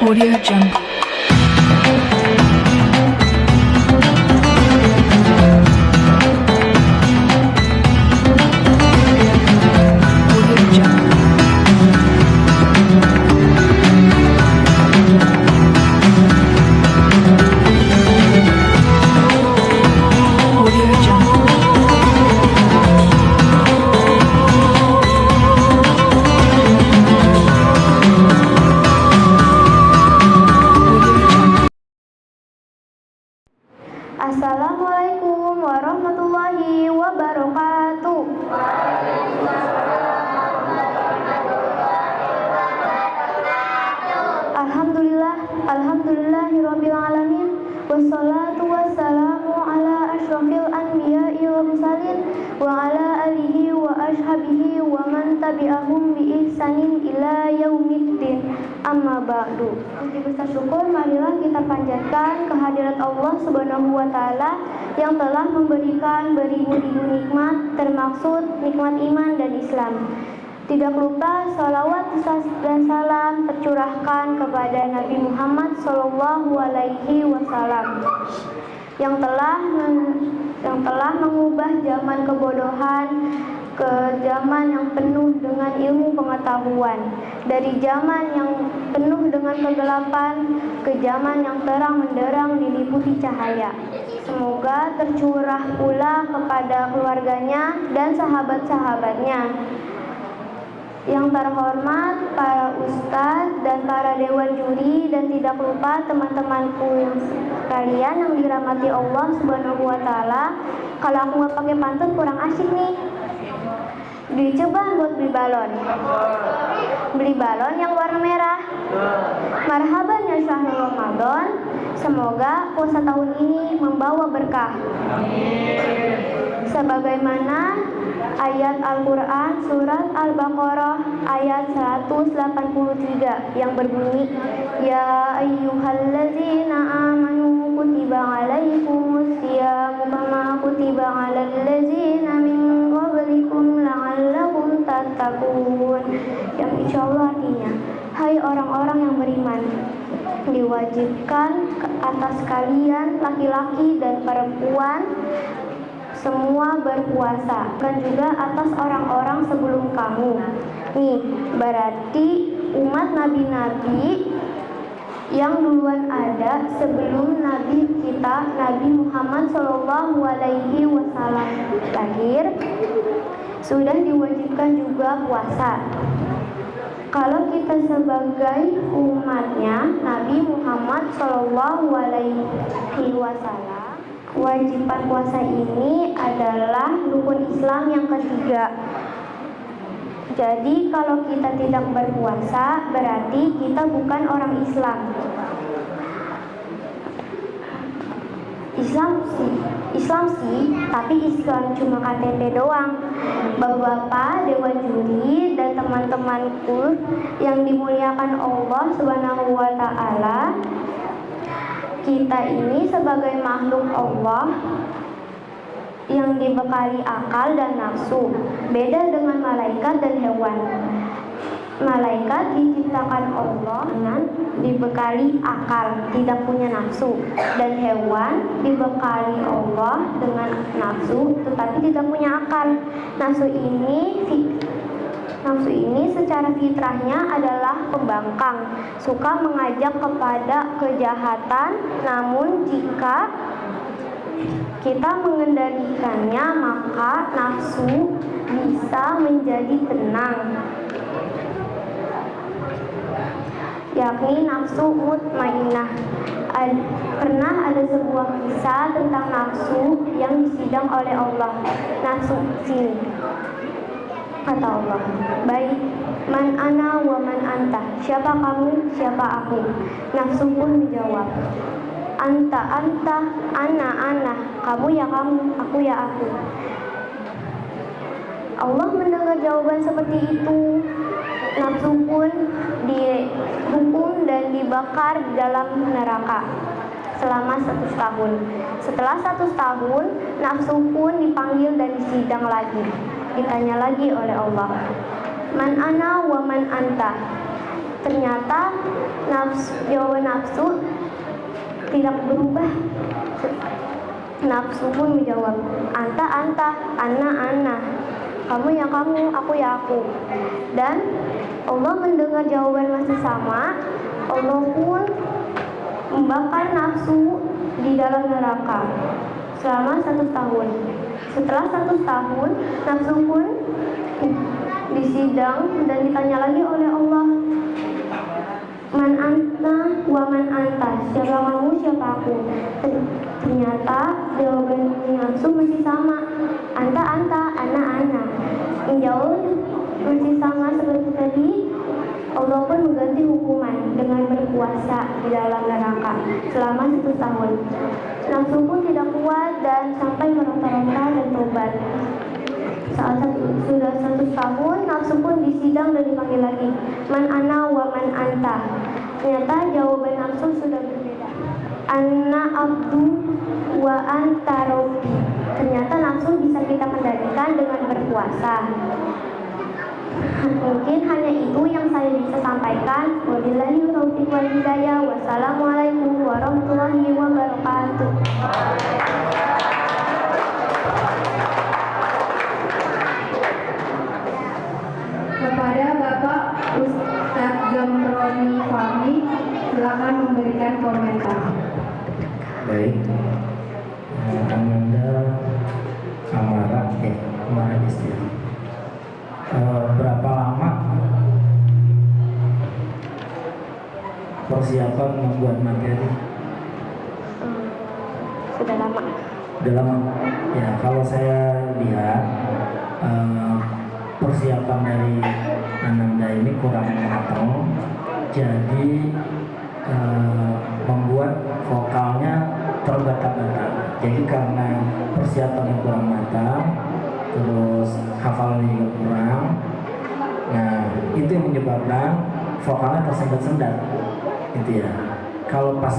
Audio Jungle. Audio Jungle. Audio Jungle. Audio Jungle. Assalamualaikum warahmatullahi wabarakatuh. Alhamdulillahirabbil alamin. Wassalatu wassalamu ala asyrofil anbiya'i wal mursalin wa ala alihi wa ashabihi wa man tabi'ahum bi ihsanin ila yaumiddin. Amma ba'du. Puji besar syukur marilah kita panjatkan kehadirat Allah Subhanahu wa taala yang telah memberikan beribu-ribu nikmat, termaksud nikmat iman dan Islam. Tidak lupa salawat dan salam tercurahkan kepada Nabi Muhammad SAW yang telah mengubah zaman kebodohan ke zaman yang penuh dengan ilmu pengetahuan, dari zaman yang penuh dengan kegelapan ke zaman yang terang menderang diliputi cahaya. Semoga tercurah pula kepada keluarganya dan sahabat-sahabatnya. Yang terhormat para ustadz dan para dewan juri, dan tidak lupa teman-temanku yang sekalian yang dirahmati Allah Subhanahu wa taala. Kalau aku nggak pakai pantun kurang asyik nih. Dicoba buat beli balon yang warna merah. Marhaban ya syahrul Ramadan. Semoga puasa tahun ini membawa berkah. Sebagaimana ayat Al-Quran surat Al-Baqarah ayat 183 yang berbunyi, Ya ayyuhallazina amanu kutiba alaikumus siyamu kama kutiba alal ladzina min qablikum la'allakum tattaqun. Yang insyaallah artinya, hai orang-orang yang beriman, diwajibkan ke atas kalian laki-laki dan perempuan semua berpuasa, dan juga atas orang-orang sebelum kamu. Nih, berarti umat nabi-nabi yang duluan ada sebelum nabi kita Nabi Muhammad SAW lahir sudah diwajibkan juga puasa. Kalau kita sebagai umatnya Nabi Muhammad SAW, kewajiban puasa ini adalah rukun Islam yang ketiga. Jadi kalau kita tidak berpuasa berarti kita bukan orang Islam. Islam sih, tapi Islam cuma KTP doang. Bapak-bapak, dewan juri, dan teman-temanku yang dimuliakan Allah Subhanahu wa taala, kita ini sebagai makhluk Allah yang dibekali akal dan nafsu, beda dengan malaikat dan hewan. Malaikat diciptakan Allah dengan dibekali akal, tidak punya nafsu, dan hewan dibekali Allah dengan nafsu, tetapi tidak punya akal. Nafsu ini secara fitrahnya adalah pembangkang, suka mengajak kepada kejahatan. Namun jika kita mengendalikannya, maka nafsu bisa menjadi tenang, yakni nafsu mutmainnah. Pernah ada sebuah kisah tentang nafsu yang disidang oleh Allah. Nafsu sini, kata Allah, baik, man ana wa man anta, siapa kamu, siapa aku. Nafsu pun menjawab, anta, ana, kamu ya kamu, aku ya aku. Allah mendengar jawaban seperti itu. Nafsu pun dihukum dan dibakar di dalam neraka selama 100 tahun. Setelah 100 tahun, nafsu pun dipanggil dan disidang lagi. Ditanya lagi oleh Allah, man ana wa man anta, Ternyata jawaban nafsu tidak berubah. Nafsu pun menjawab, anta, ana. Kamu ya kamu, aku ya aku. Dan Allah mendengar jawaban masih sama. Allah pun membakar nafsu di dalam neraka selama 1 tahun. Setelah 1 tahun, nafsu pun disidang dan ditanya lagi oleh Allah, man anta wa man anta, siapa kamu, siapa aku. Ternyata jawaban nafsu masih sama, anta, ana. Menjawab masih sama seperti tadi. Allah pun mengganti hukuman dengan berpuasa di dalam neraka selama 1 tahun. Nafsu pun tidak kuat dan sampai meronta-ronta dan tobat. Sudah 1 tahun, nafsu pun disidang dan dipanggil lagi, man ana wa man anta. Ternyata jawaban nafsu sudah berbeda, ana abdu wa anta rabbi. Ternyata nafsu bisa kita kendalikan dengan berpuasa. Mungkin hanya itu yang saya bisa sampaikan. Wabillahi taufiq wal hidayah. Wassalamualaikum warahmatullahi wabarakatuh. Kepada Bapak Ustadz Zamroni Fahmi, silakan memberikan komentar. Baik, Amanda Amara istilah. Berapa lama persiapan membuat materi? Sudah lama. Udah lama. Ya, kalau saya lihat persiapan dari Ananda ini kurang matang, jadi membuat vokalnya terbata-bata. Jadi karena persiapannya kurang matang, terus hafalannya juga kurang, nah itu yang menyebabkan vokalnya tersendat-sendat, gitu ya. Kalau pas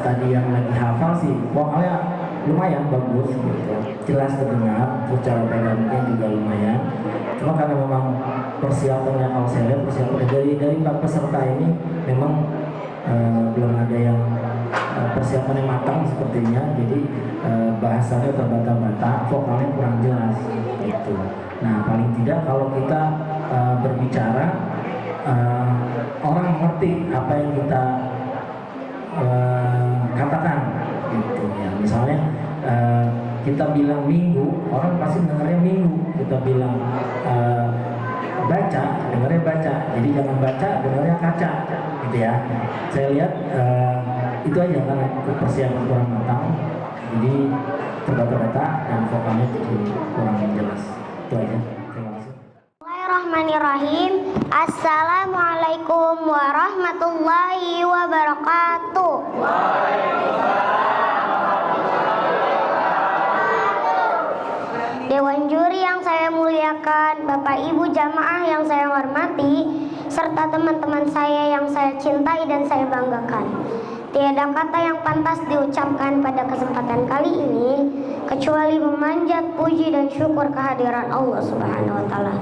tadi yang lagi hafal sih vokalnya lumayan bagus, gitu, jelas terdengar, secara pegangnya juga lumayan. Cuma karena memang persiapannya, kalau saya lihat persiapannya dari 4 peserta ini memang belum ada yang persiapannya matang sepertinya, jadi bahasanya terbata-bata, vokalnya kurang jelas gitu. Nah, paling tidak kalau kita berbicara, orang mengerti apa yang kita katakan gitu ya. Misalnya kita bilang minggu, orang pasti dengarnya minggu. Kita bilang baca, dengarnya baca. Jadi jangan baca, dengarnya kaca, gitu ya. Saya lihat itu aja karena persiapan kurang matang, jadi terbata-bata dan vokalnya jadi kurang jelas. Itu aja. Terima kasih. Bismillahirrahmanirrahim. Assalamualaikum warahmatullahi wabarakatuh. Dewan juri yang saya muliakan, Bapak Ibu jamaah yang saya hormati, serta teman-teman saya yang saya cintai dan saya banggakan. Tiada kata yang pantas diucapkan pada kesempatan kali ini kecuali memanjat puji dan syukur kehadiran Allah Subhanahu wa taala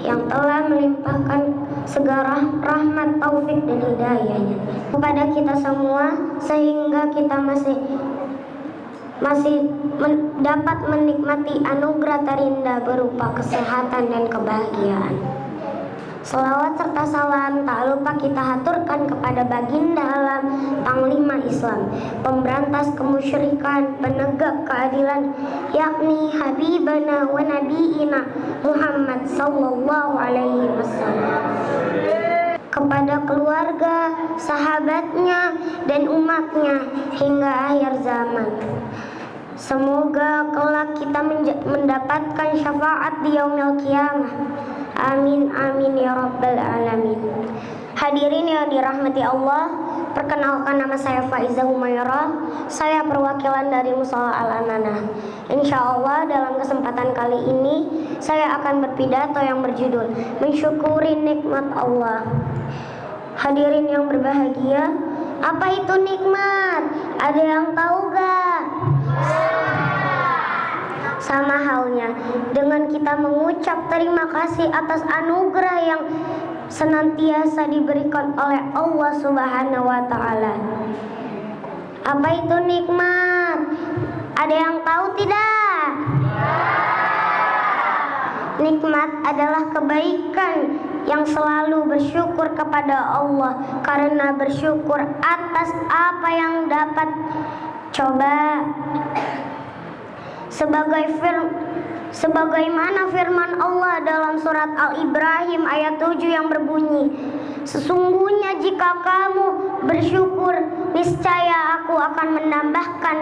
yang telah melimpahkan segala rahmat, taufik dan hidayahnya kepada kita semua, sehingga kita masih dapat menikmati anugerah terindah berupa kesehatan dan kebahagiaan. Selawat serta salam tak lupa kita haturkan kepada baginda alam, Panglima Islam, pemberantas kemusyrikan, penegak keadilan, yakni Habibana wa Nabiina Muhammad sallallahu alaihi wasallam. Kepada keluarga, sahabatnya, dan umatnya hingga akhir zaman. Semoga kelak kita mendapatkan syafaat di yaumil qiyamah. Amin amin ya rabbal alamin. Hadirin yang dirahmati Allah, perkenalkan nama saya Faizah Humairah. Saya perwakilan dari Mushola Al-Amanah. Insya Allah dalam kesempatan kali ini saya akan berpidato yang berjudul Mensyukuri Nikmat Allah. Hadirin yang berbahagia, apa itu nikmat? Ada yang tahu gak? Sama halnya dengan kita mengucap terima kasih atas anugerah yang senantiasa diberikan oleh Allah Subhanahu wa taala. Apa itu nikmat? Ada yang tahu tidak? Nikmat adalah kebaikan yang selalu bersyukur kepada Allah, karena bersyukur atas apa yang dapat. Coba sebagaimana firman Allah dalam surat Al-Ibrahim ayat 7 yang berbunyi, sesungguhnya jika kamu bersyukur, niscaya aku akan menambahkan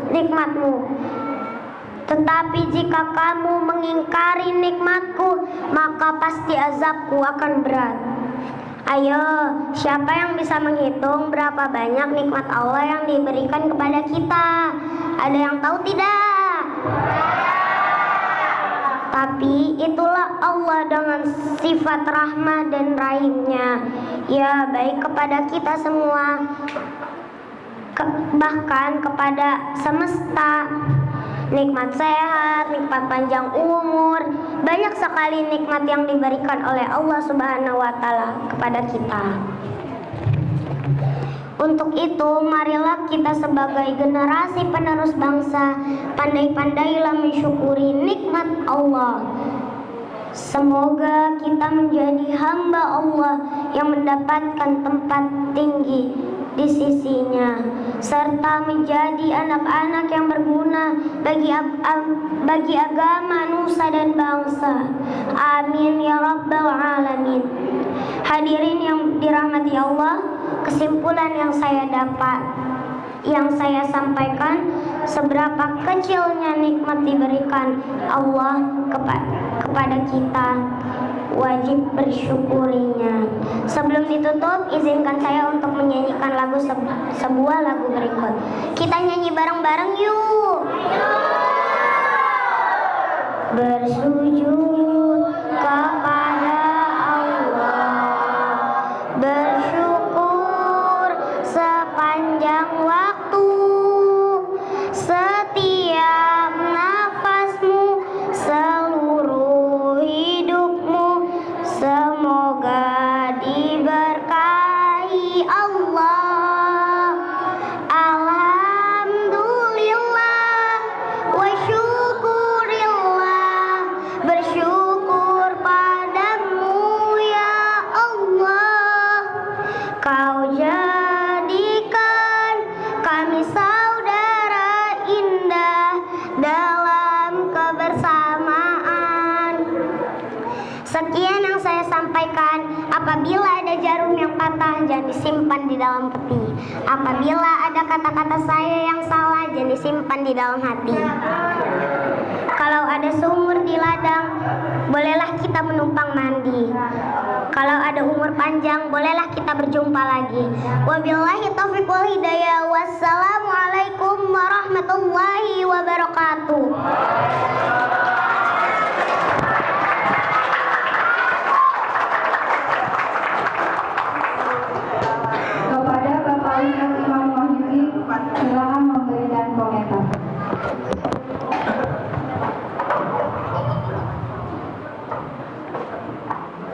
nikmatmu. Tetapi jika kamu mengingkari nikmatku, maka pasti azabku akan berat. Ayo, siapa yang bisa menghitung berapa banyak nikmat Allah yang diberikan kepada kita? Ada yang tahu tidak? Tapi itulah Allah dengan sifat rahmah dan rahimnya, ya baik kepada kita semua, bahkan kepada semesta. Nikmat sehat, nikmat panjang umur, banyak sekali nikmat yang diberikan oleh Allah Subhanahu wa taala kepada kita. Untuk itu, marilah kita sebagai generasi penerus bangsa, pandai-pandailah mensyukuri nikmat Allah. Semoga kita menjadi hamba Allah yang mendapatkan tempat tinggi di sisinya, serta menjadi anak-anak yang berguna bagi agama, nusa dan bangsa. Amin ya rabbal alamin. Hadirin yang dirahmati Allah, kesimpulan yang saya sampaikan, seberapa kecilnya nikmat diberikan Allah kepada kita, wajib bersyukurinya. Sebelum ditutup, izinkan saya untuk menyanyikan sebuah lagu berikut. Kita nyanyi bareng-bareng yuk. Bersujud kepada Allah, bersyukur sepanjang waktu, setiap nafasmu, seluruh hidupmu, semoga diberkahi Allah. Alhamdulillah wa syukurillah, bersyukur padamu ya Allah. Kau jadikan kami saudara indah dalam kebersamaan. Sekian yang saya sampaikan. Apabila ada jarum yang patah, jangan disimpan di dalam peti. Apabila ada kata-kata saya yang salah, jangan disimpan di dalam hati. Kalau ada sumur di ladang, bolehlah kita menumpang mandi. Kalau ada umur panjang, bolehlah kita berjumpa lagi. Wabillahi taufiq wal hidayah. Wassalamualaikum warahmatullahi wabarakatuh. Kepada Bapak Ustadz Imam Wahyudi, silakan memberikan komentar.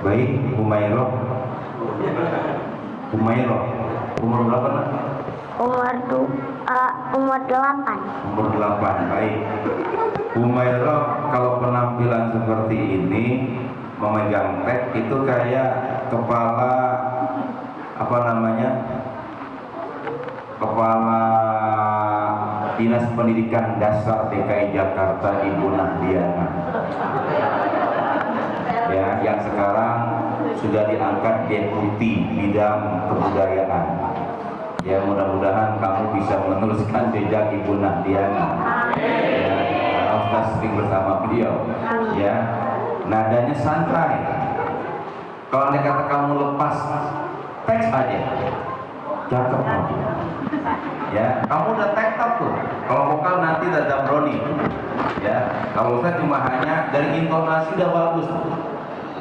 Baik, Umayroh, umur berapa nak? Umur 8. Umur 8, baik. Umayroh, kalau penampilan seperti ini, memegang tag itu kayak kepala Kepala Dinas Pendidikan Dasar DKI Jakarta, Ibu Nahdiana. Ya, yang sekarang sudah diangkat deputi bidang kebudayaan. Ya, mudah-mudahan kamu bisa meneruskan jejak Ibu Nahdiana. Ya, karena Ustaz sering bersama beliau. Ya, nadanya santai. Kalau ada kata kamu lepas, teks aja. Cakep kamu. Ya, kamu udah tektok tuh. Kalau vokal nanti ada Zamroni. Ya, kalau saya cuma hanya dari intonasi udah bagus.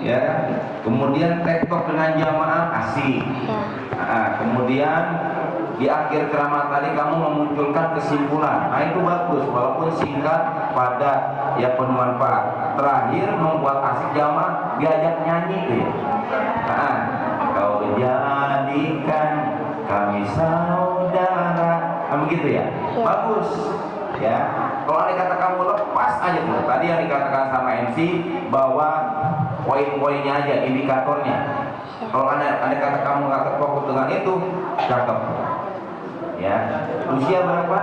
Ya, kemudian tektok dengan jamaah asik. Kemudian di akhir ceramah tadi kamu memunculkan kesimpulan. Nah, itu bagus walaupun singkat, padat, ya penuh manfaat. terakhir membuat asik jamaah diajak nyanyi tuh ya. Nah, kau jadikan kami saudara, kan begitu ya? Bagus ya. Kalau ada kata kamu lepas aja tuh. Tadi yang dikatakan sama MC bahwa poin-poinnya aja, indikatornya. Kalau ada kata kamu nggak terfokus dengan itu, cakep. Ya, usia berapa?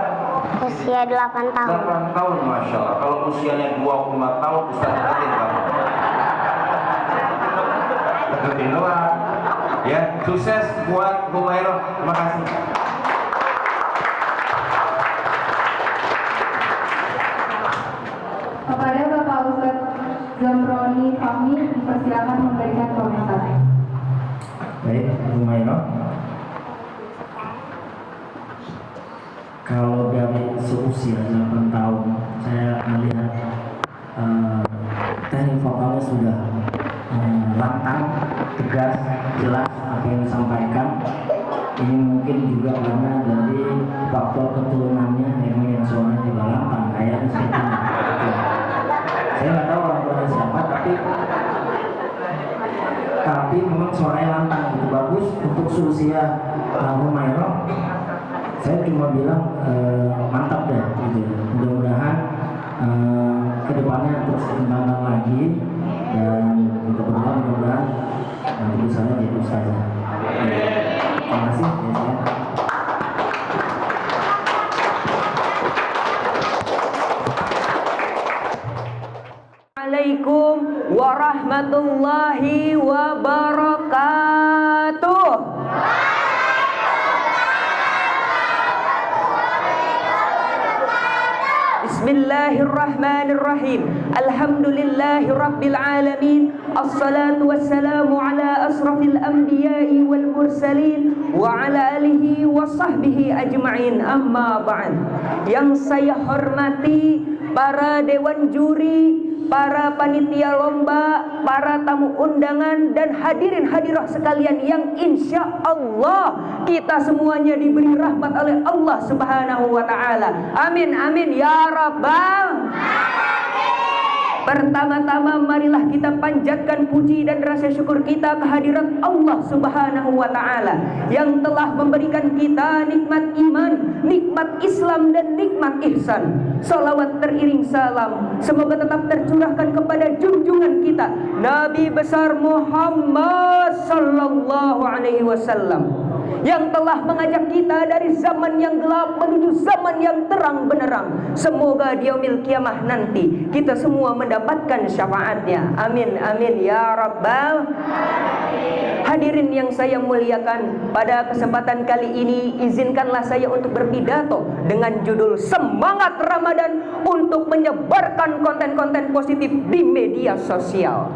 Usia 8 tahun. 8 tahun, Masya Allah. Kalau usianya 25 tahun, Ustaz deketin kamu. Deketin doang. Ya, sukses buat Bu Mairo. Terima kasih. Kepada Bapak Ustadz Zamroni Fahmi dipersilakan memberikan komentar. Baik, Bu Mairo. Kalau dari seusia 8 tahun, saya melihat teknik vokalnya sudah lantang, tegas, jelas apa yang disampaikan. Ini mungkin juga karena dari faktor keturunannya yang suaranya juga lantang, kayaknya seperti itu. Saya nggak tahu orang tuanya siapa, tapi memang suaranya lantang, gitu. Bagus untuk seusia Bu Mairo. Saya cuma bilang mantap deh, gitu. Mudah-mudahan kedepannya terus kembangkan lagi dan mudah-mudahan nanti bisa jadi ustazah. Terima kasih ya. Assalamualaikum warahmatullahi wabarakatuh. Bismillahirrahmanirrahim. Alhamdulillahi rabbil alamin. Assalatu wassalamu ala asrafil anbiya'i wal mursalin wa ala alihi wa sahbihi ajma'in. Amma ba'd. Yang saya hormati para dewan juri, para panitia lomba, para tamu undangan, dan hadirin hadirah sekalian yang insya Allah kita semuanya diberi rahmat oleh Allah Subhanahu wa ta'ala. Amin amin ya rabbal. Pertama-tama marilah kita panjatkan puji dan rasa syukur kita kehadirat Allah Subhanahu wa ta'ala yang telah memberikan kita nikmat iman, nikmat Islam, dan nikmat ihsan. Salawat teriring salam semoga tetap tercurahkan kepada junjungan kita Nabi besar Muhammad sallallahu alaihi wasallam yang telah mengajak kita dari zaman yang gelap menuju zaman yang terang benderang. Semoga di yaumil kiamah nanti kita semua mendapatkan syafaatnya. Amin amin ya rabbal. Hadirin yang saya muliakan, pada kesempatan kali ini izinkanlah saya untuk berpidato dengan judul Semangat Ramadan untuk menyebarkan konten-konten positif di media sosial.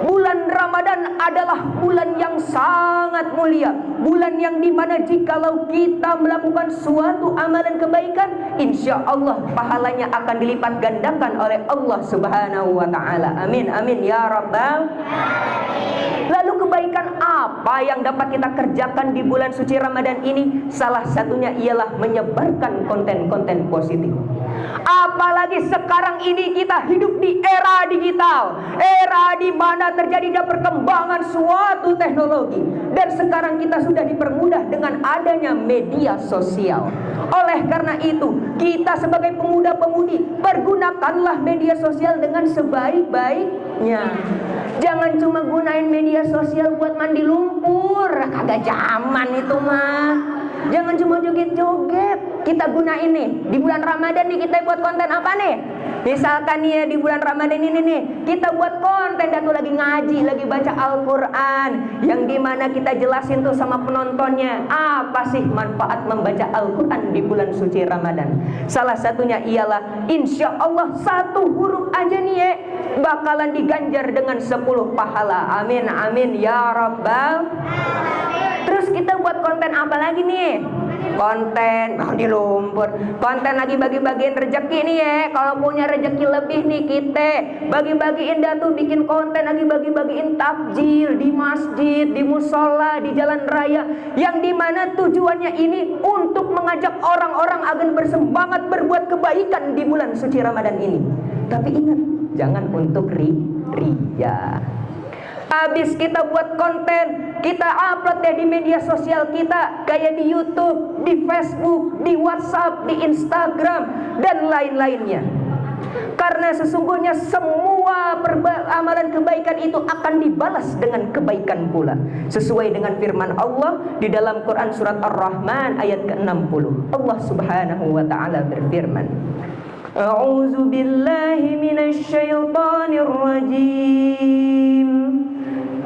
Bulan Ramadan adalah bulan yang sangat mulia, bulan yang dimana jikalau kita melakukan suatu amalan kebaikan, insya Allah pahalanya akan dilipat gandakan oleh Allah Subhanahu wa ta'ala. Amin amin ya rabbal. Lalu kebaikan apa yang dapat kita kerjakan di bulan suci Ramadan ini? Salah satunya ialah menyebarkan konten-konten positif. Apalagi sekarang ini kita hidup di era digital, era di mana terjadi perkembangan suatu teknologi, dan sekarang kita sudah dipermudah dengan adanya media sosial. Oleh karena itu, kita sebagai pemuda-pemudi, pergunakanlah media sosial dengan sebaik-baiknya. Jangan cuma gunain media sosial buat mandi lumpur, kagak zaman itu mah. Jangan cuma joget-joget. Kita gunain nih di bulan Ramadan nih, kita buat konten apa nih? Misalkan nih ya, di bulan Ramadan ini nih kita buat konten dan tuh lagi ngaji, lagi baca Al-Quran, yang dimana kita jelasin tuh sama penontonnya apa sih manfaat membaca Al-Quran di bulan suci Ramadan. Salah satunya ialah insya Allah satu huruf aja nih ya bakalan diganjar dengan 10 pahala. Amin amin ya rabbal. Terus kita buat konten apa lagi nih? Konten di lumpur, konten lagi bagi-bagiin rezeki nih ya. Kalau punya rezeki lebih nih, kita bagi-bagiin dah tuh, bikin konten lagi bagi-bagiin takjil di masjid, di musola, di jalan raya, yang dimana tujuannya ini untuk mengajak orang-orang agar bersemangat berbuat kebaikan di bulan suci Ramadan ini. Tapi ingat, jangan untuk ria. Habis kita buat konten, kita upload ya di media sosial kita, kayak di YouTube, di Facebook, di WhatsApp, di Instagram, dan lain-lainnya. Karena sesungguhnya semua amalan kebaikan itu akan dibalas dengan kebaikan pula. Sesuai dengan firman Allah di dalam Quran surat Ar-Rahman ayat ke-60. Allah Subhanahu wa taala berfirman, A'udzu billahi minasy syaithanir rajim.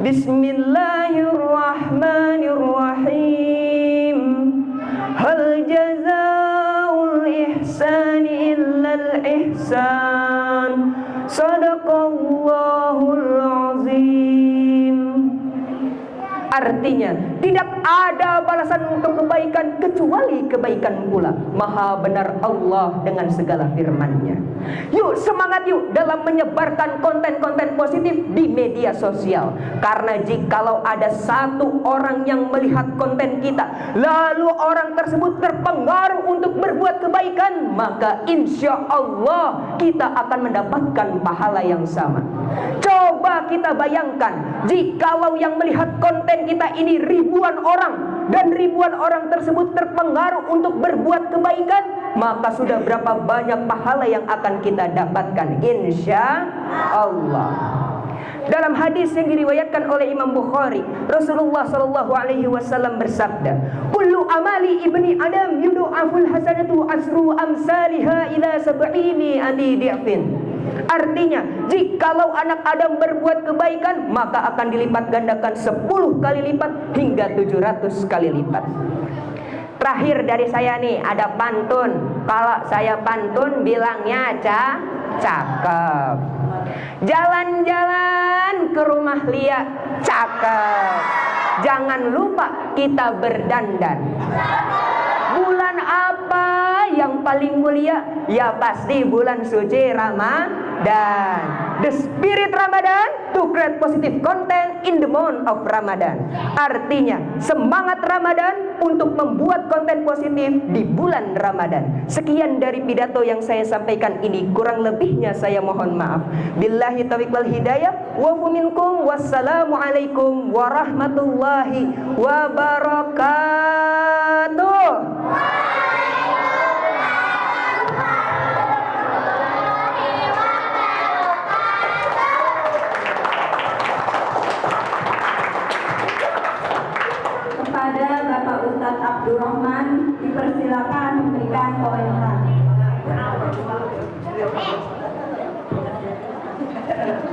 Bismillahirrahmanirrahim. Hal jazaa'ul ihsani illal ihsan. Shadaqallahul azim. Artinya, tidak ada balasan untuk kebaikan kecuali kebaikan pula. Maha benar Allah dengan segala firman-Nya. Yuk semangat yuk dalam menyebarkan konten-konten positif di media sosial. Karena jikalau ada satu orang yang melihat konten kita, lalu orang tersebut terpengaruh untuk berbuat kebaikan, maka insya Allah kita akan mendapatkan pahala yang sama. Coba kita bayangkan, jikalau yang melihat konten kita ini ribuan orang, dan ribuan orang tersebut terpengaruh untuk berbuat kebaikan, maka sudah berapa banyak pahala yang akan kita dapatkan insya Allah. Dalam hadis yang diriwayatkan oleh Imam Bukhari, Rasulullah sallallahu alaihi wasallam bersabda, "Kullu amali ibni Adam yudha'aful hasanatu asru amsalha ila 700 di'fin." Artinya, jikalau anak Adam berbuat kebaikan, maka akan dilipat gandakan 10 kali lipat hingga 700 kali lipat. Terakhir dari saya nih, ada pantun. Kalau saya pantun bilangnya cakep. Jalan-jalan ke rumah Lia, cakep. Jangan lupa kita berdandan. Bulan apa yang paling mulia? Ya pasti bulan suci Ramadan. The spirit Ramadan to create positive content in the month of Ramadan. Artinya semangat Ramadan untuk membuat konten positif di bulan Ramadan. Sekian dari pidato yang saya sampaikan ini, kurang lebihnya saya mohon maaf. Billahi taufiq wal hidayah wa minkum. Wassalamualaikum warahmatullahi wabarakatuh. Kepada Bapak Ustadz Abdurrahman dipersilakan memberikan komentar.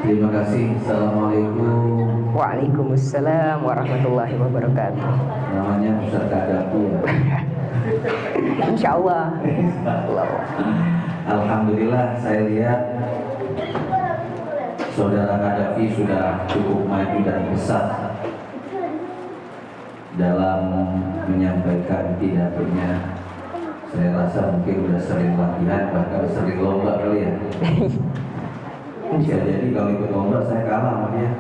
Terima kasih. Assalamualaikum. Waalaikumsalam warahmatullahi wabarakatuh. Namanya Ustaz Kadapi ya. Insya Allah. Alhamdulillah saya lihat Saudara Kadafi sudah cukup maju dan besar dalam menyampaikan pidatonya. Saya rasa mungkin sudah sering latihan, bahkan sering lomba kali ya. Bisa jadi kalau ikut lomba saya kalah sama dia.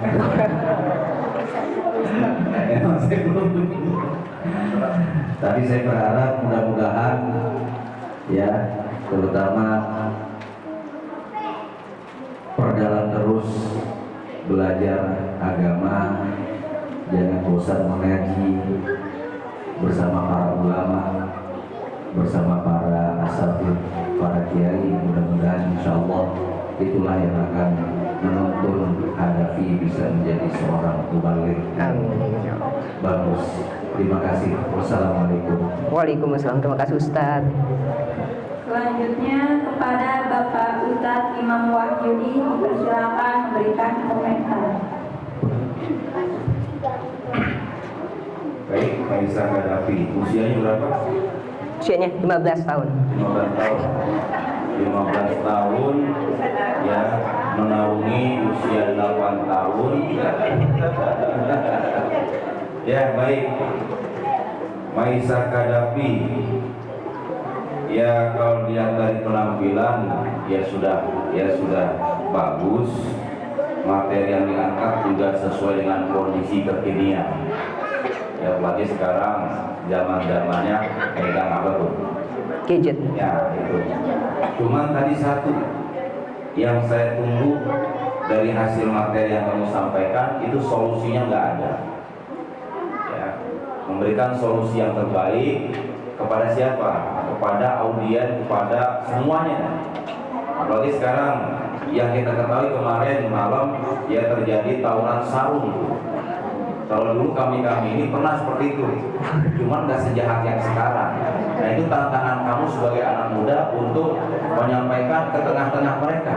Emang saya belum. Tapi saya berharap mudah-mudahan ya, terutama perdalam terus belajar agama, jangan bosan mengaji bersama para ulama, bersama para asatidz, para kiai. Mudah-mudahan insya Allah itulah yang akan menuntun Hadafi bisa menjadi seorang mubaligh. Bagus. Terima kasih. Wassalamualaikum. Waalaikumsalam. Terima kasih Ustaz. Selanjutnya kepada Bapak Ustadz Imam Wahyudi dipersilakan memberikan komentar. Baik, Faisal Kadafi. Usianya berapa? Usianya 15 tahun. 15 tahun. 15 tahun ya, menaungi usia 8 tahun. Ya, baik. Maisa Kadafi. Ya, kalau dilihat dari penampilan ya sudah bagus. Materi yang diangkat juga sesuai dengan kondisi kekinian. Ya, apalagi sekarang zaman-zamannya pegang apa tuh? Gadget. Ya, itu. Cuman tadi satu yang saya tunggu dari hasil materi yang kamu sampaikan itu solusinya nggak ada. Ya, memberikan solusi yang terbaik kepada siapa? Kepada audien, kepada semuanya. Apalagi sekarang yang kita ketahui kemarin malam ya terjadi tawuran sarung. Kalau dulu kami ini pernah seperti itu, cuman nggak sejahat yang sekarang. Nah itu tantangan kamu sebagai anak muda untuk menyampaikan ke tengah-tengah mereka.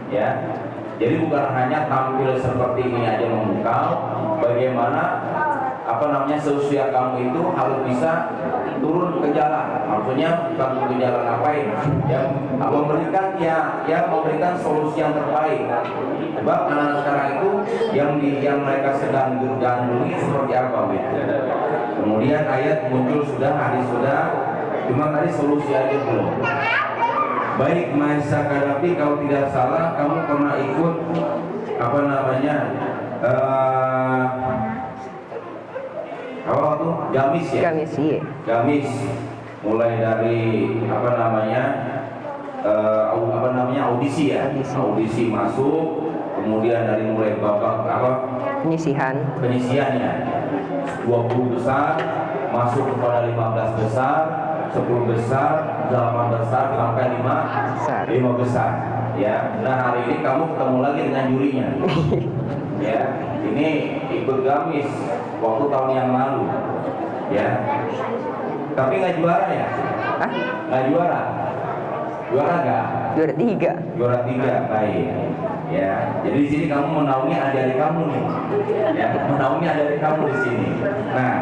Ya, jadi bukan hanya tampil seperti ini aja memukau, bagaimana seusia kamu itu harus bisa turun ke jalan. Maksudnya bukan ke jalan ngapain? Yang memberikan solusi yang terbaik. Sebab anak-anak sekarang itu yang mereka sedang gandrungi seperti apa gitu. Kemudian ayat muncul sudah, hadis sudah, cuma tadi solusi aja belum. Baik Maisa Kadapi, kalau tidak salah kamu pernah ikut Gamis ya? Gamis, iya. Gamis, mulai dari audisi ya, audisi masuk, kemudian dari mulai babak penyisiannya 20 besar masuk kepada 15 besar, 10 besar, 8 besar sampai 5 besar. Ya, nah hari ini kamu ketemu lagi dengan jurinya. Ya, ini ikut Gamis waktu tahun yang lalu. Ya, tapi nggak juara ya? Hah? Nggak juara? Juara nggak? Juara 3, baik. Ya, jadi di sini kamu menaungi adik-adik kamu nih. Ya, menaungi adik-adik kamu di sini. Nah,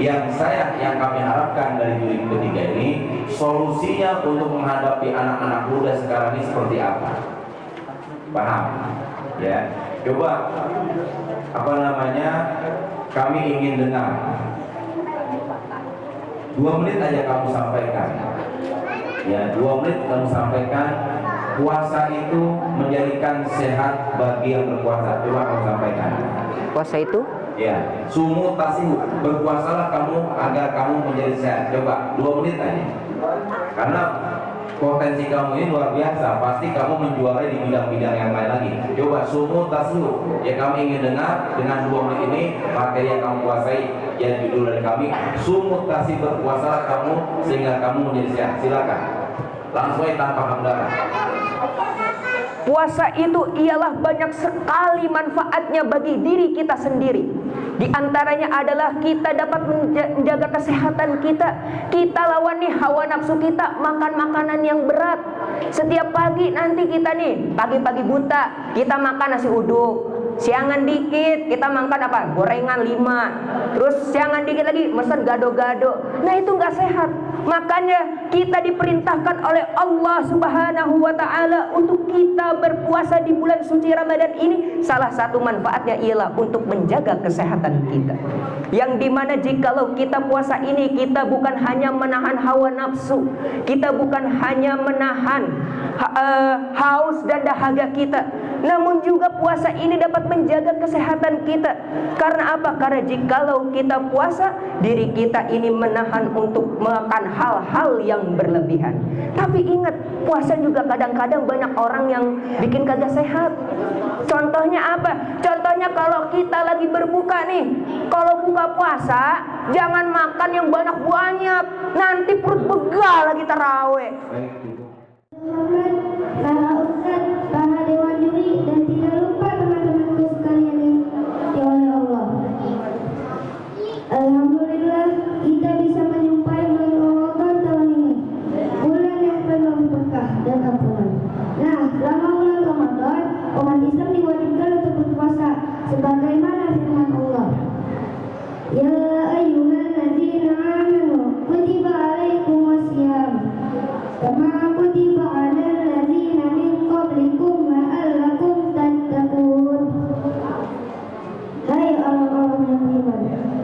yang kami harapkan dari juri ketiga ini, solusinya untuk menghadapi anak-anak muda sekarang ini seperti apa? Paham? Ya, coba kami ingin dengar 2 menit aja kamu sampaikan. Ya, 2 menit kamu sampaikan puasa itu menjadikan sehat bagi yang berpuasa. Coba kamu sampaikan. Puasa itu? Ya, sumu tasihu, berpuasalah kamu agar kamu menjadi sehat. Coba 2 menit aja. Karena potensi kamu ini luar biasa, pasti kamu menjuarai di bidang-bidang yang lain lagi. Coba sumu tasihu, ya kami ingin dengar dengan 2 menit ini materi yang kamu kuasai. Ya, judul dari kami sumu tasihu, berpuasalah kamu sehingga kamu menjadi sehat. Silakan. Langsung aja tanpa hamdalah. Puasa itu ialah banyak sekali manfaatnya bagi diri kita sendiri. Di antaranya adalah kita dapat menjaga kesehatan kita. Kita lawan nih hawa nafsu kita, makan makanan yang berat. Setiap pagi nanti kita nih, pagi-pagi buta, kita makan nasi uduk. Siangan dikit, kita makan apa? Gorengan 5. Terus siangan dikit lagi, mesen gado-gado. Nah itu nggak sehat. Makanya kita diperintahkan oleh Allah Subhanahu wa Ta'ala untuk kita berpuasa di bulan suci Ramadan ini. Salah satu manfaatnya ialah untuk menjaga kesehatan kita. Yang dimana jikalau kita puasa ini, kita bukan hanya menahan hawa nafsu, kita bukan hanya menahan haus dan dahaga kita, namun juga puasa ini dapat menjaga kesehatan kita. Karena apa? Karena jikalau kita puasa, diri kita ini menahan untuk makan hal-hal yang berlebihan. Tapi ingat, puasa juga kadang-kadang banyak orang yang bikin kagak sehat. Contohnya apa? Contohnya kalau kita lagi berbuka nih, kalau buka puasa jangan makan yang banyak-banyak, nanti perut begal lagi taraweh. Para ustadz, para dewan juri, dan tidak lupa teman-temanku sekalian yang dimuliakan oleh Allah. Alhamdulillah kita bisa menyumpai bulan Ramadan tahun ini, bulan yang penuh berkah dan ampunan. Nah, selama bulan Ramadan, umat Islam diwajibkan untuk berpuasa sebagaimana firman Allah. Ya ayyuhalladzina amanu kutiba alaikumusiyam kama kutiba alal ladzina min qablikum la'allakum tattaqun. Hai orang-orang yang beriman,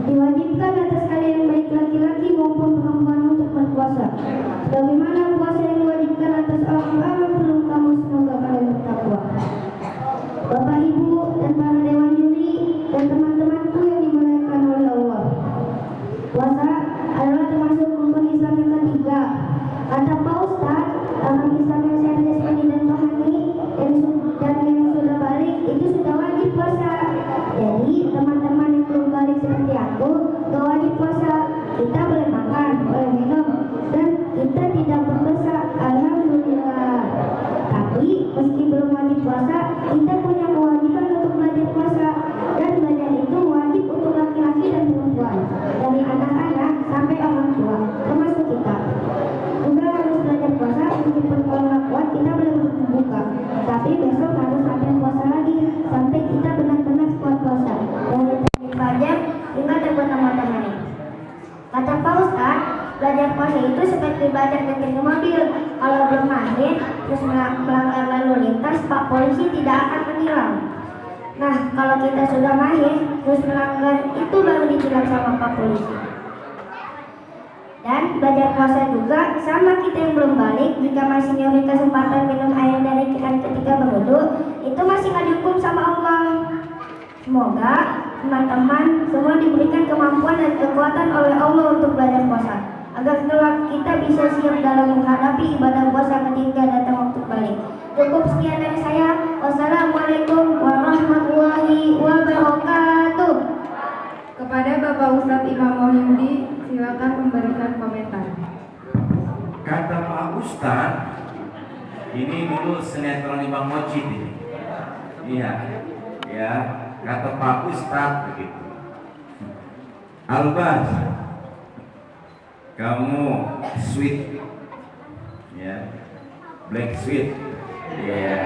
diwajibkan atas kalian baik laki-laki maupun perempuan untuk berpuasa sebagaimana puasa yang diwajibkan atas orang-orang sebelum kamu, semoga kalian bertakwa. Bapak, Ibu, dan para dewan juri dan teman-temanku yang dimuliakan oleh Allah, puasa adalah termasuk rukun Islam yang ketiga. Kata Pak Ustadz, dalam Islam yang sehat jasmani dan rohani, kita boleh makan, boleh minum, dan kita tidak berdosa. Alhamdulillah. Tapi meski belum wajib puasa, kita punya kewajiban untuk belajar puasa. Dan belajar itu wajib untuk laki-laki dan perempuan, dari anak-anak sampai orang tua, termasuk kita. Juga harus belajar puasa, meskipun kalau nggak kuat kita boleh berbuka. Tapi besok harus latihan puasa lagi sampai kita benar-benar kuat puasa. Dan belajar ingat ya buat teman-teman ini. Kata Pak Ustaz, belajar puasa itu seperti belajar nyetir mobil. Kalau belum mahir, terus melanggar lalu lintas, Pak Polisi tidak akan menilang. Nah, kalau kita sudah mahir, terus melanggar, itu baru ditilang sama Pak Polisi. Dan belajar puasa juga sama kita yang belum balik, jika masih nyuri kesempatan minum air dari keran ketika berwudu, itu masih nggak dihukum sama Allah. Semoga teman-teman semua diberikan kemampuan dan kekuatan oleh Allah untuk belajar puasa, agar kelak kita bisa siap dalam menghadapi ibadah puasa ketika datang waktu balik. Cukup sekian dari saya. Wassalamualaikum warahmatullahi wabarakatuh. Kepada Bapak Ustadz Imam Wahyudi, silakan memberikan komentar. Kata Pak Ustadz, ini dulu sinetron Bang Mojid ini. Iya, ya. Kata Pak Ustadz begitu. Albas, kamu sweet, ya, black sweet, ya,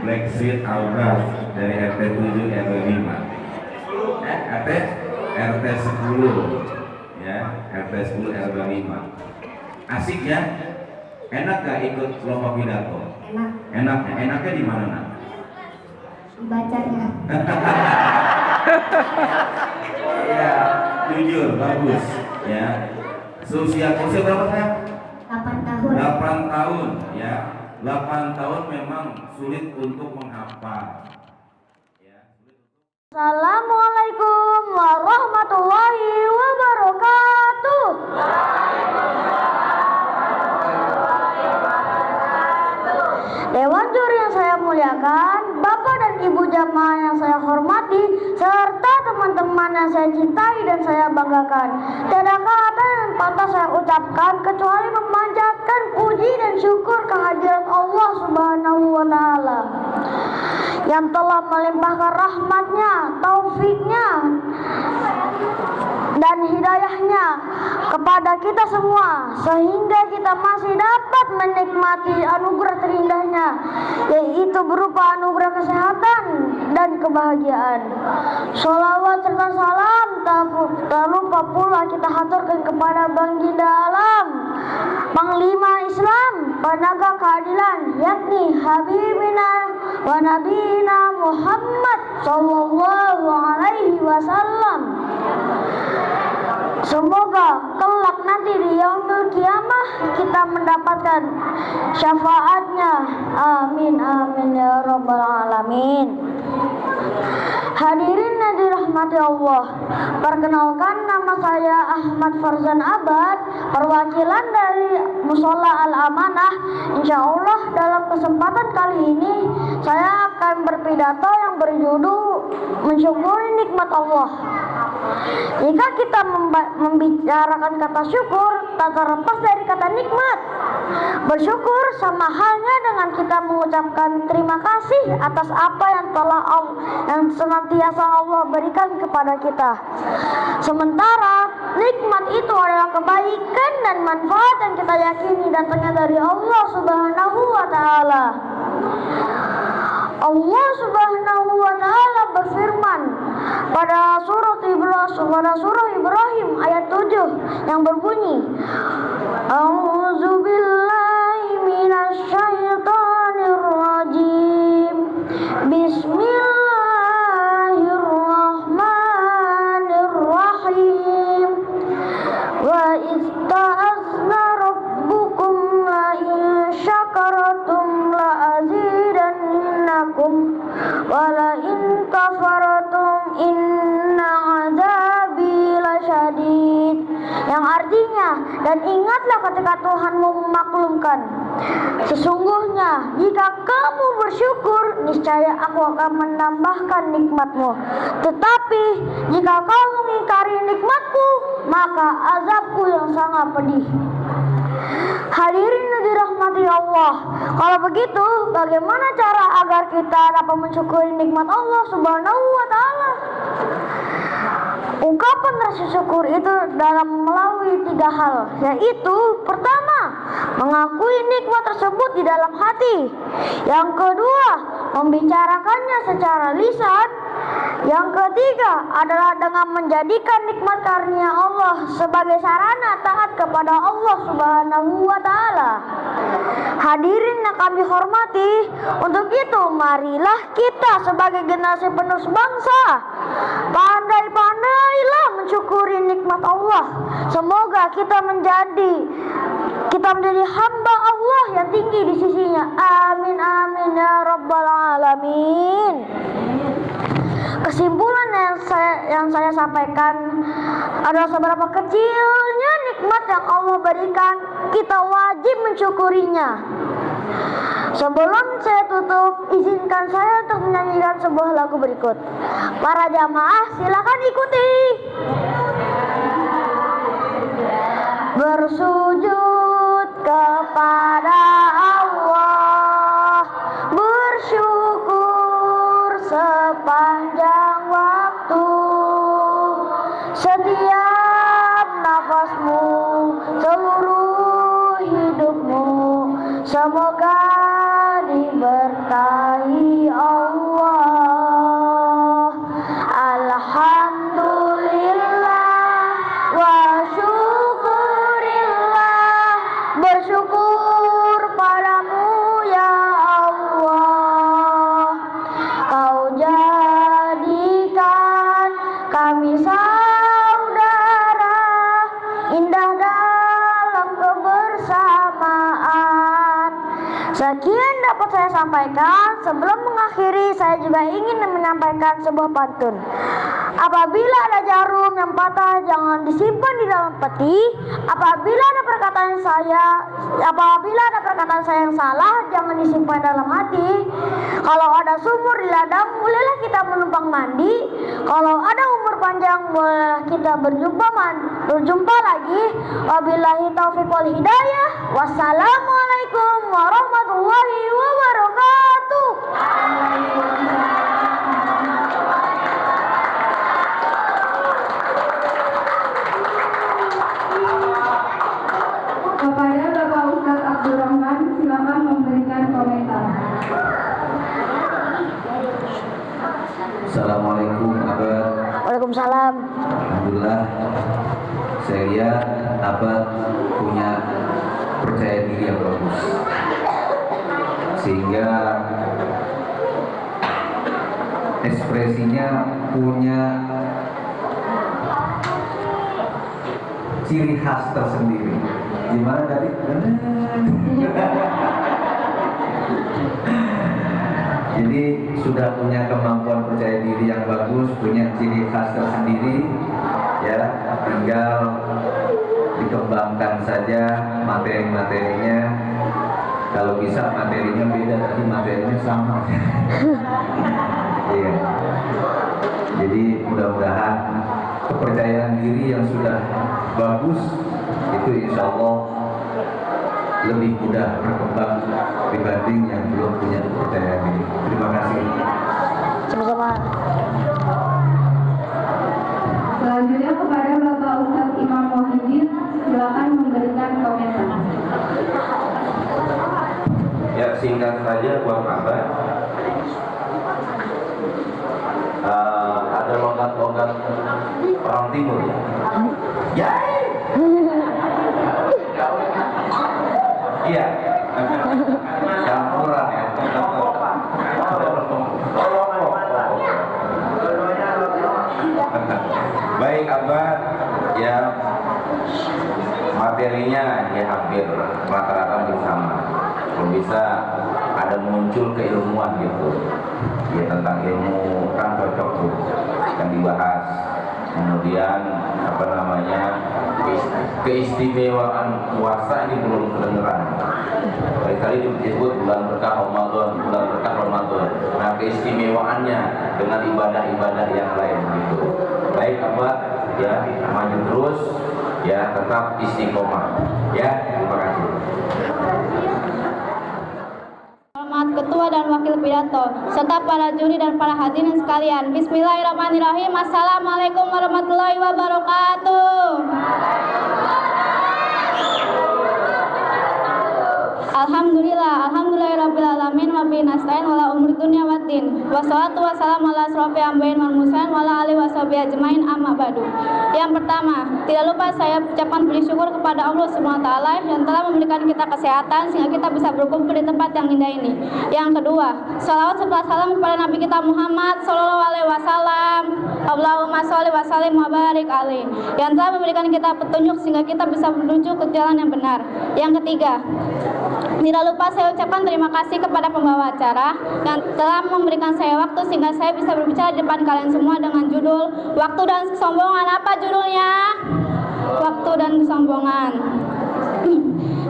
black sweet Albas dari RT 7 RW 5, RT 10, ya, RT 10 RW 5. Asik ya, enak gak ikut lomba pidato? Enak. Enaknya di mana nak? Dibacanya. Ya, jujur, bagus. Ya. Usia berapa saya? 8 tahun. 8 tahun, ya. 8 tahun memang sulit untuk menghafal. Ya. Assalamualaikum warahmatullahi wabarakatuh. Dewan juri yang saya muliakan, Bapak dan Ibu jamaah yang saya hormati, serta teman-teman yang saya cintai dan saya banggakan. Tiada kata yang pantas saya ucapkan kecuali memanjatkan puji dan syukur kehadirat Allah Subhanahu wa Ta'ala yang telah melimpahkan rahmatnya, taufiknya, dan hidayahnya kepada kita semua, sehingga kita masih dapat menikmati anugerah terindahnya, yaitu berupa anugerah kesehatan dan kebahagiaan. Sholawat serta salam tak lupa pula kita haturkan kepada Baginda Alam, Panglima Islam, penegak keadilan, yakni Habibina wa Nabiyina Muhammad Sallallahu Alaihi Wasallam. Semoga kelak nanti di yaumul kiamah kita mendapatkan syafaatnya. Amin amin ya rabbal alamin. Hadirin yang dirahmati Allah, perkenalkan nama saya Ahmad Farzan Abad, perwakilan dari Mushola Al-Amanah. Insya Allah dalam kesempatan kali ini saya akan berpidato yang berjudul mensyukuri nikmat Allah. Jika kita membicarakan kata syukur, tak terlepas dari kata nikmat. Bersyukur sama halnya dengan kita mengucapkan terima kasih atas apa yang senantiasa Allah berikan kepada kita. Sementara nikmat itu adalah kebaikan dan manfaat yang kita yakini datangnya dari Allah Subhanahu wa Ta'ala. Allah Subhanahu wa Ta'ala berfirman pada surah Ibrahim ayat 7 yang berbunyi, A'udzubillahi minasyaitonir rajim. Bismillahirrahmanirrahim. Wa ista'azna rabbukum la in syakaratum la azidannakum wa la in kafartum inna azabi lasyadid. Yang artinya, dan ingatlah ketika Tuhanmu memaklumkan, sesungguhnya jika kamu bersyukur, niscaya aku akan menambahkan nikmatmu. Tetapi jika kau mengingkari nikmatku, maka sangat pedih. Hadirin yang dirahmati Allah, kalau begitu bagaimana cara agar kita dapat mensyukuri nikmat Allah Subhanahu wa Ta'ala? Ungkapan rasa syukur itu dalam melalui 3 hal, yaitu pertama, mengakui nikmat tersebut di dalam hati. Yang kedua, membicarakannya secara lisan. Yang ketiga adalah dengan menjadikan nikmat karunia Allah sebagai sarana taat kepada Allah Subhanahu wa Ta'ala. Hadirin yang kami hormati, untuk itu marilah kita sebagai generasi penerus bangsa pandai-pandailah mensyukuri nikmat Allah. Semoga kita menjadi hamba Allah yang tinggi di sisinya. Amin amin ya rabbal alamin. Kesimpulan yang saya sampaikan adalah seberapa kecilnya nikmat yang Allah berikan, kita wajib mensyukurinya. Sebelum saya tutup, izinkan saya untuk menyanyikan sebuah lagu berikut. Para jamaah silakan ikuti. Bersujud kepada Allah, bersyukur sepanjang waktu, setiap nafasmu, seluruh hidupmu, semoga diberkahi Allah. Alhamdulillah wa syukurillah, bersyukur padamu ya Allah. Kau jadikan kami saudara, indah dalam kebersamaan. Sekian dapat saya sampaikan. Sebelum mengakhiri, saya juga ingin menyampaikan sebuah pantun. Apabila ada jarum yang patah, jangan disimpan di dalam peti. Apabila ada perkataan saya yang salah, jangan disimpan dalam hati. Kalau ada sumur di ladang, bolehlah kita menumpang mandi. Kalau ada umur panjang, bolehlah kita berjumpa lagi. Wabillahi taufiq wal hidayah. Wassalamualaikum warahmatullahi wabarakatuh. Kepada Bapak Ustadz Abdurrahman, silakan memberikan komentar. Assalamualaikum Abah. Waalaikumsalam. Alhamdulillah, saya lihat Abah punya percaya diri yang bagus, sehingga ekspresinya punya ciri khas tersendiri. Gimana tadi? Jadi sudah punya kemampuan percaya diri yang bagus, punya ciri khas tersendiri, ya, tinggal dikembangkan saja materi-materinya. Kalau bisa materinya beda, tapi materinya sama. Iya. Jadi mudah-mudahan kepercayaan diri yang sudah bagus itu insya Allah lebih mudah berkembang dibanding yang belum punya kepercayaan diri. Terima kasih. Sama-sama. Selanjutnya kepada Bapak Ustadz Imam Wahidin, silakan memberikan komentar. Ya, singkat saja buat Abah. Ada logat-logat orang timur ya. Yai. Iya. Campuran ya. Baik Abah, ya materinya ya hampir rata-rata bersama. Kalau bisa ada muncul keilmuan gitu, ya tentang ilmu kan cocok tuh yang dibahas. Kemudian apa namanya, keistimewaan puasa ini belum kedengeran. Kali-kali disebut bulan berkah Ramadan, bulan berkah Ramadan. Nah, keistimewaannya dengan ibadah-ibadah yang lain gitu. Baik Abah, ya, maju terus, ya, tetap istiqomah, ya. Terima kasih. Selamat Ketua dan Wakil Pidato, serta para juri dan para hadirin sekalian. Bismillahirrahmanirrahim. Assalamualaikum warahmatullahi wabarakatuh. Alhamdulillahirrabbilalamin wa bihi nasta'in wala umuri dunya waddin. Wassalatu wassalamu ala asrofil anbiya'i wal mursalin wa ala alihi washabihi ajmain amma ba'du. Yang pertama, tidak lupa saya ucapkan puji syukur kepada Allah Subhanahu wa taala yang telah memberikan kita kesehatan sehingga kita bisa berkumpul di tempat yang indah ini. Yang kedua, salawat serta salam kepada Nabi kita Muhammad sallallahu alaihi wasallam. Allahumma sholli wa sallim wa barik alaihi, yang telah memberikan kita petunjuk sehingga kita bisa menuju ke jalan yang benar. Yang ketiga, tidak lupa saya ucapkan terima kasih kepada pembawa acara yang telah memberikan saya waktu sehingga saya bisa berbicara di depan kalian semua dengan judul Waktu dan Kesombongan. Apa judulnya? Waktu dan Kesombongan.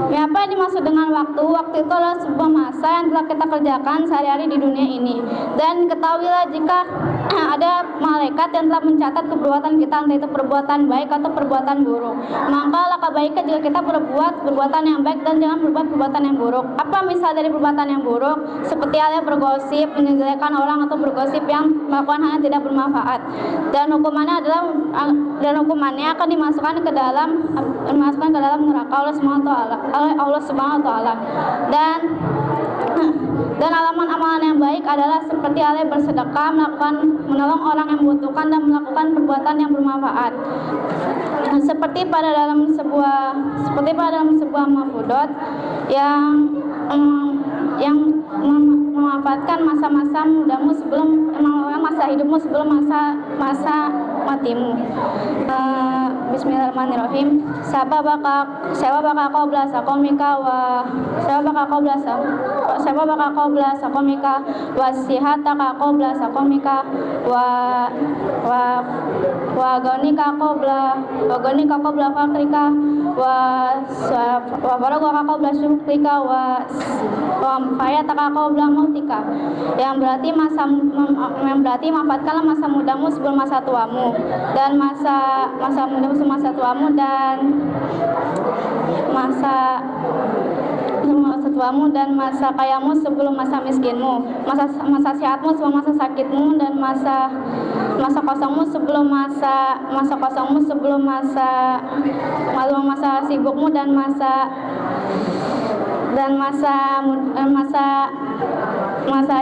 Apa yang dimaksud dengan waktu? Waktu itu adalah sebuah masa yang telah kita kerjakan sehari-hari di dunia ini. Dan ketahuilah jika ada malaikat yang telah mencatat perbuatan kita, entah itu perbuatan baik atau perbuatan buruk. Maka alangkah baiknya jika kita berbuat perbuatan yang baik dan jangan berbuat perbuatan yang buruk. Apa misal dari perbuatan yang buruk? Seperti halnya bergosip, menjelekkan orang atau bergosip yang melakukan hal yang tidak bermanfaat. Dan hukumannya akan dimasukkan ke dalam neraka Allah Subhanahu wa taala. Dan amalan yang baik adalah seperti halnya bersedekah, menolong orang yang membutuhkan dan melakukan perbuatan yang bermanfaat. Seperti pada dalam sebuah mafudot yang memanfaatkan masa-masa mudamu sebelum masa hidupmu sebelum masa matimu. Bismillahirrahmanirrahim. Sababaka qabla sakomika wa sihataka qabla sakomika wa ghanika qabla fakrika wa faragaka qabla syukrika wa hayataka qabla mautika. Yang berarti manfaatkanlah masa mudamu sebelum masa tuamu, dan masa mudamu sebelum masa tuamu, dan masa kayamu sebelum masa miskinmu, masa sehatmu sebelum masa sakitmu, dan masa kosongmu sebelum masa sibukmu, dan masa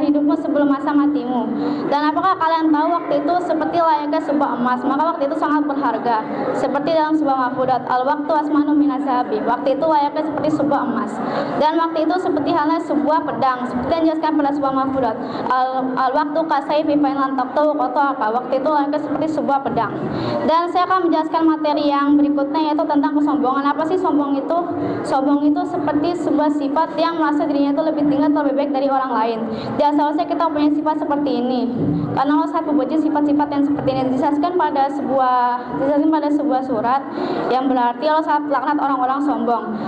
hidupmu sebelum masa matimu. Dan apakah kalian tahu waktu itu seperti layaknya sebuah emas, maka waktu itu sangat berharga. Seperti dalam sebuah mafhudat, al-waktu asmanu minasabi. Waktu itu layaknya seperti sebuah emas. Dan waktu itu seperti halnya sebuah pedang, seperti yang dijelaskan pada sebuah mafhudat, al-waktu kasayfi fa in lam taqtu qata'aka. Waktu itu layaknya seperti sebuah pedang. Dan saya akan menjelaskan materi yang berikutnya, yaitu tentang kesombongan. Apa sih sombong itu? Sombong itu seperti sebuah sifat yang merasa dirinya itu lebih tinggi atau lebih baik dari orang lain. Tidak seharusnya kita punya sifat seperti ini, karena Allah sangat membenci sifat-sifat yang seperti ini. Dijelaskan pada sebuah surat yang berarti Allah sangat melaknat orang-orang sombong.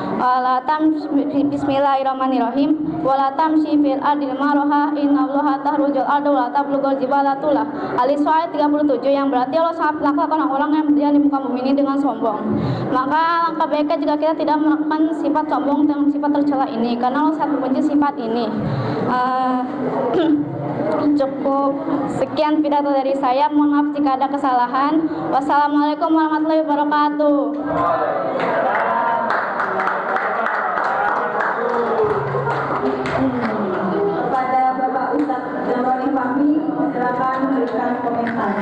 Bismillahirrahmanirrahim. Wala tamshi fil ardi maraha innallaha tahrujul arda wa tablughul jibala tula. Al-Isra 37, yang berarti Allah sangat melaknat orang-orang yang berada di muka bumi ini dengan sombong. Maka alangkah baiknya jika kita tidak melakukan sifat sombong dan sifat tercela ini, karena Allah sangat membenci sifat ini. Cukup sekian pidato dari saya. Mohon maaf jika ada kesalahan. Wassalamualaikum warahmatullahi wabarakatuh. Kepada Bapak Ustadz Jamroni Fahmi, silakan memberikan komentar.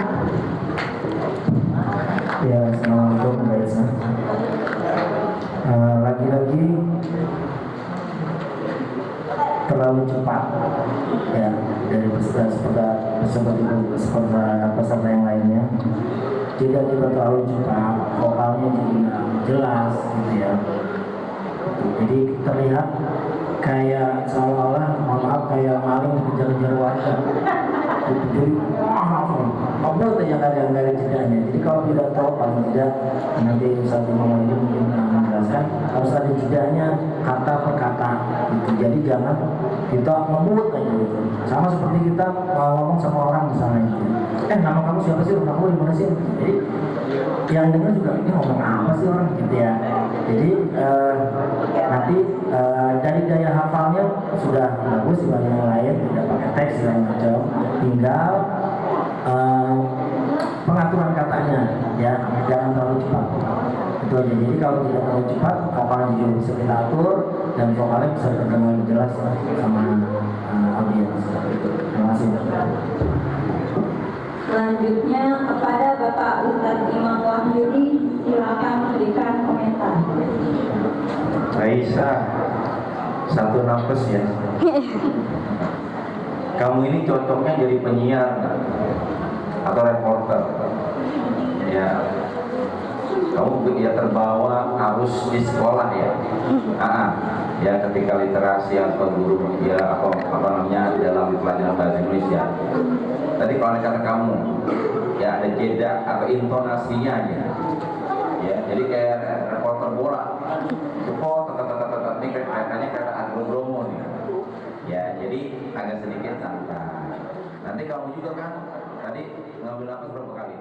Ya, assalamualaikum pemirsa. Lagi-lagi terlalu cepat ya dari peserta yang lainnya. Jika kita terlalu cepat, vokalnya jadi nggak jelas gitu ya. Jadi terlihat kayak seolah-olah, mohon maaf, kayak maling dikejar-kejar warga. Jadi ngobrol saja kadang-kadang jedanya. Jadi kalau tidak tahu, paling tidak nanti saat ngomong ini mungkin akan menjelaskan harus ada jedanya kata per kata gitu. Jadi jangan kita ngebut aja gitu. Sama seperti kita ngomong sama orang misalnya gitu. Nama kamu siapa sih? Nama kamu di mana sih? Jadi yang dengar juga ini ngomong apa sih orang gitu ya. Jadi nanti dari daya hafalnya sudah bagus dibanding yang lain, tidak pakai teks segala macam. Tinggal pengaturan katanya ya, jangan terlalu cepat. Itu aja. Jadi kalau tidak terlalu cepat, vokalnya juga bisa kita atur dan vokalnya bisa terdengar lebih jelas sama audiens. Terima kasih. Selanjutnya kepada Bapak Ustadz Imam Wahyudi, silakan memberikan komentar. Aisyah, satu nafas ya. Kamu ini cocoknya jadi penyiar atau reporter. Ya, kamu ya terbawa arus di sekolah ya. Ya ketika literasi atau guru ya apa namanya dalam pelajaran bahasa Indonesia. Tadi kalau kata kamu ya ada jeda atau intonasinya aja. Ya, jadi kayak reporter bola. Support ini kayaknya kayak Agrogromo nih. Ya, jadi agak sedikit santai. Nanti kamu juga kan tadi ngambil nafas berapa kali?